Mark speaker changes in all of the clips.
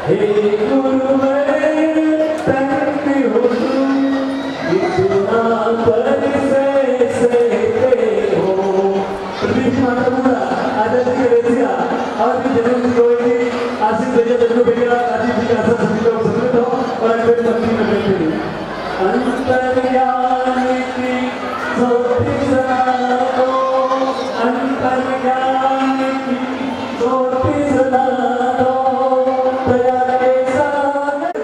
Speaker 1: हे गुरुवे तकती हो तुम इतना परिसे हो प्रदीप मानवुरा आदत के रेसिया और भी जन्म कोई आसिफ देजा जन्म बेगा आसिफ जी का सभी लोग सुनते हो और अगले पंक्ति में कहते हैं अंतर्यामी की ज्योति जला दो अंतर्यामी की ज्योति जला दो दया के सागर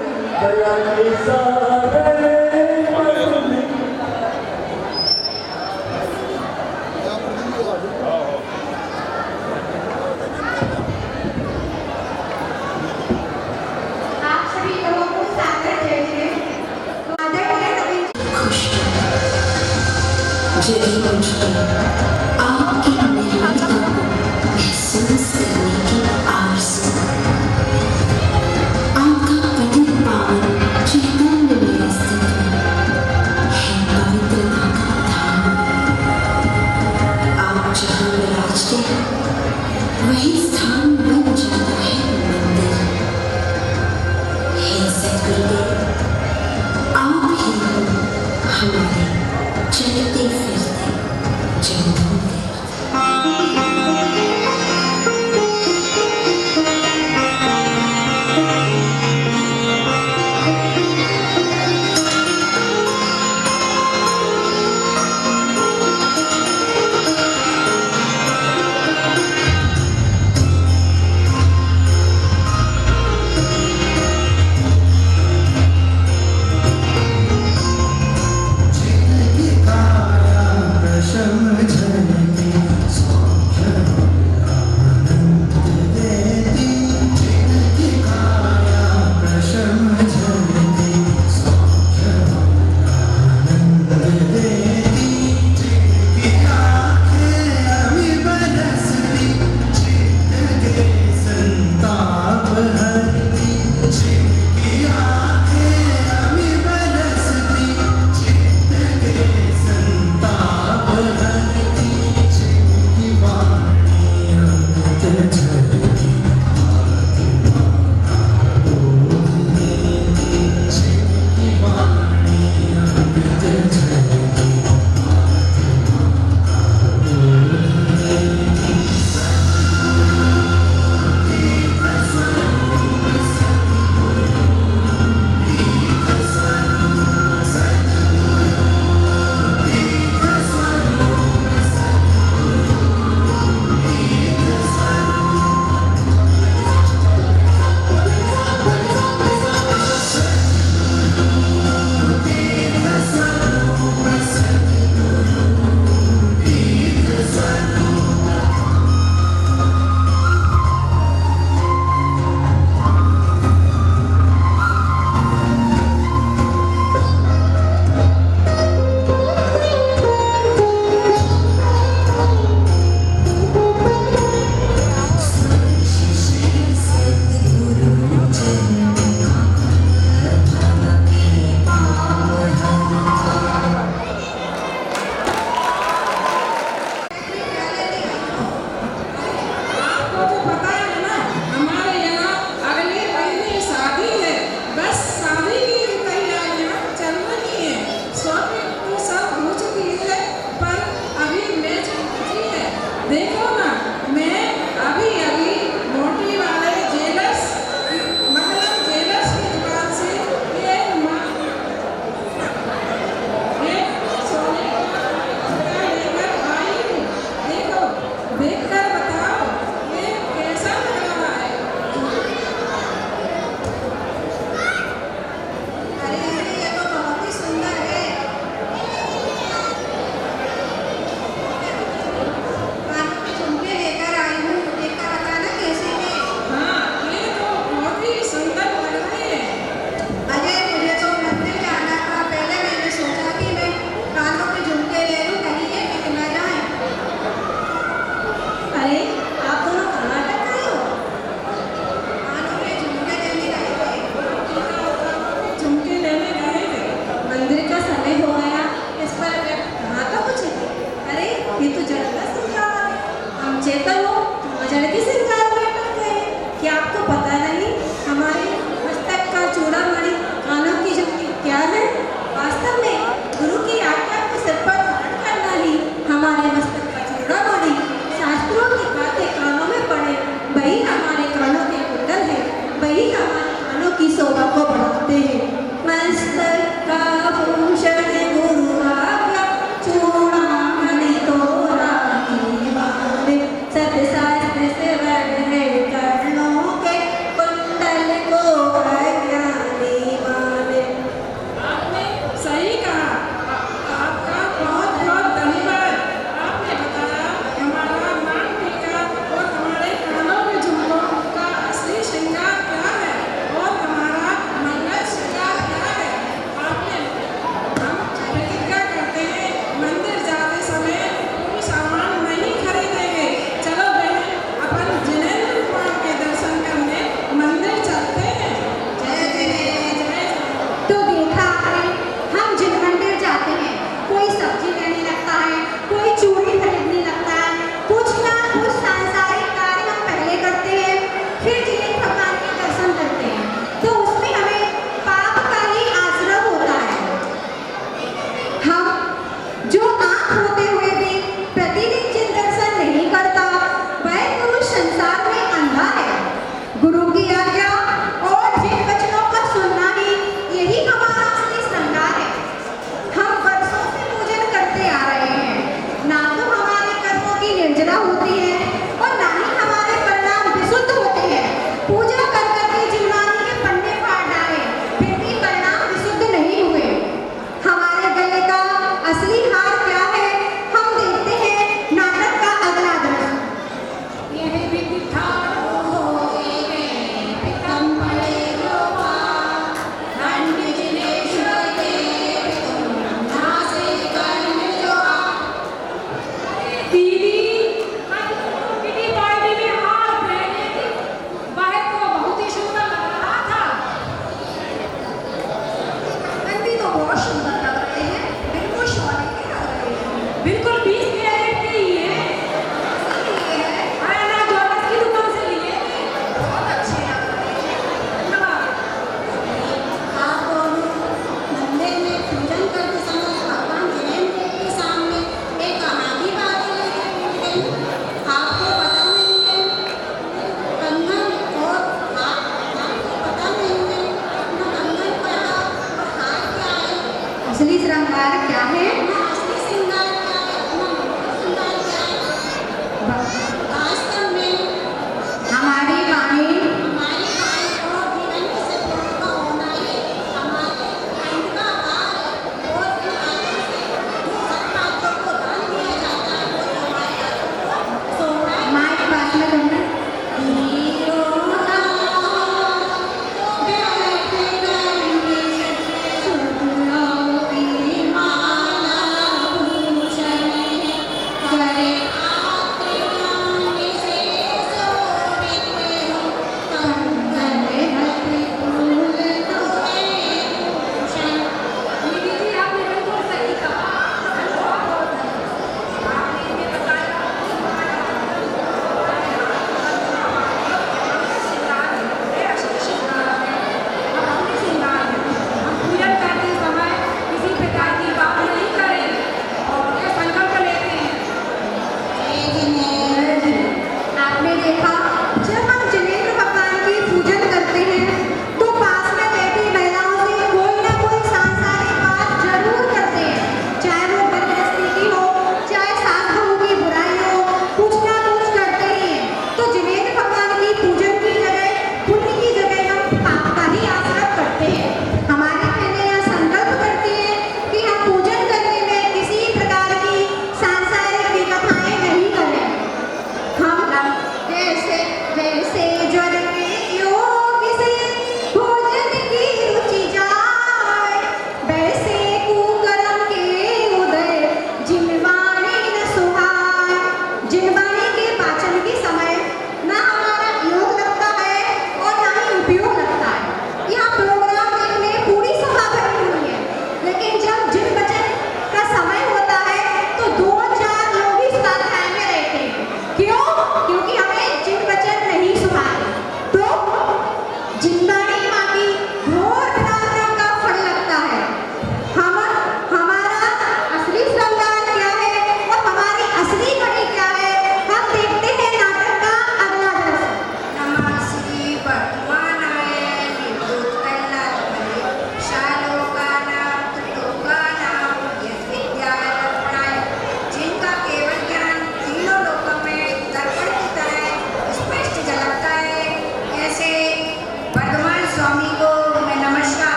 Speaker 2: आप सभी लोगों को सागर जैसे
Speaker 3: जब मुझको आपकी निर्मलता को महसूस करने की आरज़ू, आपका पतित पावन चैतन्य में स्थित है पवित्रता का धाम। आप जहाँ विराजते हैं वही स्थान बन जाता है मंदिर। हे सद्गुरुदेव, आप ही हो हमारे चलते फिरते जगदम्बे।
Speaker 4: अपन जिनेंद्र भगवान के दर्शन करने मंदिर चलते हैं। जय जय जय।
Speaker 2: तो देखा आपने, हम जिन मंदिर जाते हैं, कोई सब्जी लेने लगता है, कोई चूड़ी खरीदने लगता है, कुछ ना कुछ सांसारिक कार्य हम पहले करते हैं, फिर जिनेंद्र भगवान के दर्शन करते हैं। तो उसमें हमें पाप का ही आश्रय होता है। हम जो आँख होते हुए भी प्रतिदिन जिन दर्शन नहीं करता, वह पुरुष संसार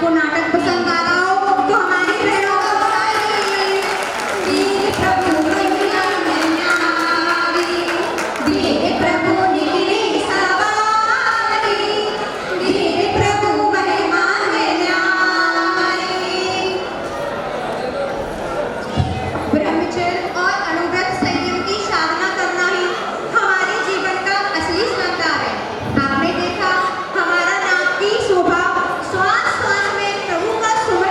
Speaker 2: आपको नाटक पसंद आ रहा हो तो हमारी बहनों को बताइए। वीर प्रभु मैया में न्यारी, वीर प्रभु निकली सवारी, वीर प्रभु महिमा में न्यारी। ब्रह्मचर्य और अनुव्रत संयम की साधना करना ही हमारे जीवन का असली श्रृंगार है। आपने देखा हमारा नाम की शोभा श्वास श्वास में प्रभु का सुमरन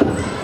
Speaker 2: हाँ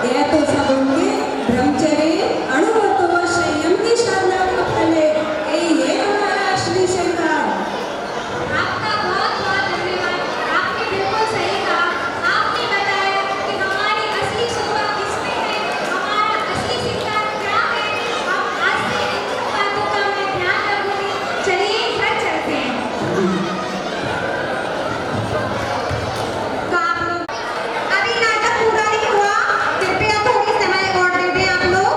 Speaker 4: यह तो सब उनके ब्रह्मचर्य अणुव्रत व संयम की साधना का फल है। ये हमारा असली श्रृंगार।
Speaker 2: आपका बहुत बहुत धन्यवाद। आपने बिल्कुल सही कहा। आपने बताया कि हमारी असली शोभा किसमें है, हमारा असली श्रृंगार क्या है। हम आज से इन सब बातों का मैं ध्यान रखूंगी। चलिए घर चलते हैं। तो आप लोग अभी नाटक पूरा नहीं हुआ, कृपया थोड़ी समय और दे दें आप लोग।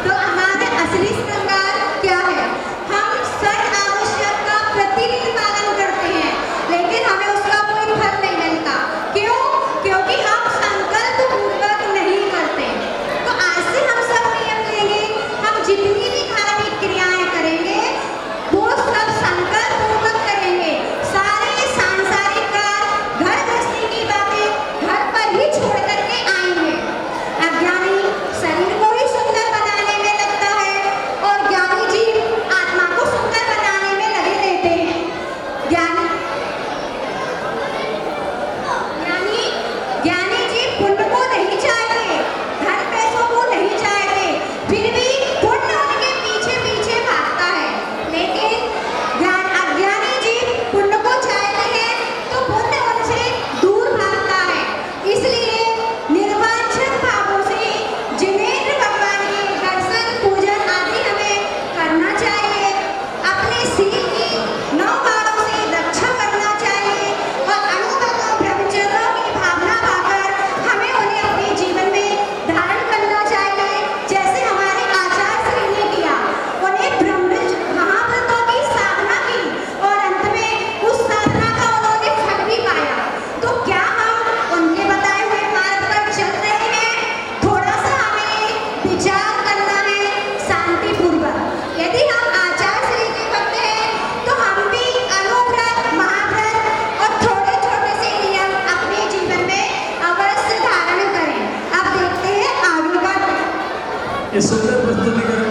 Speaker 2: तो हमारा असली श्रृंगार क्या है? हम सर्व आवश्यक का प्रतिदिन पालन करते हैं, लेकिन हमें उसका कोई फल नहीं मिलता। क्यों? क्योंकि हम संकल्प पूर्वक नहीं करते। तो आज से हम सब नियम लेंगे। हम जितनी भी धार्मिक क्रियाएं करेंगे वो सब संकल्प पूर्वक करेंगे। सारे सांसारिक कार्य, घर गृहस्थी की बातें घर पर ही छोड़ करके आएंगे। अज्ञानी शरीर को ही सुंदर बनाने में लगता है और ज्ञानी जीव आत्मा को सुंदर बनाने में लगे रहते हैं। ज्ञानी जीव पुण्य को नहीं चाहते, धन पैसों को नहीं चाहते, फिर भी पुण्य उनके पीछे पीछे भागता है। लेकिन अज्ञानी जीव पुण्य को चाहते हैं तो पुण्य उनसे दूर भागता है। इसलिए निर्वांछित भावों से जिनेंद्र भगवान के दर्शन पूजन आदि हमें करना चाहिए। अपने शील की 9 बारों से रक्षा करना चाहिए और अनुभवों ब्रह्मचर्यों की भावना पाकर हमें उन्हें अपने जीवन में धारण करना चाहिए। जैसे हमारे आचार्य श्री ने किया, उन्हें महाव्रतों की साधना की और अंत में उस साधना का उन्होंने फल भी पाया। तो क्या हम उनके बताए हुए मार्ग पर चल रहे हैं? थोड़ा सा हमें विचार करना है शांतिपूर्वक। यदि हम आचार्य श्री के भक्त हैं तो हम भी अनुव्रत, महाव्रत और थोड़े छोटे से नियम अपने जीवन में अवश्य धारण करें। अब देखते हैं आगे का।
Speaker 1: इस सुंदर प्रस्तुतिकरण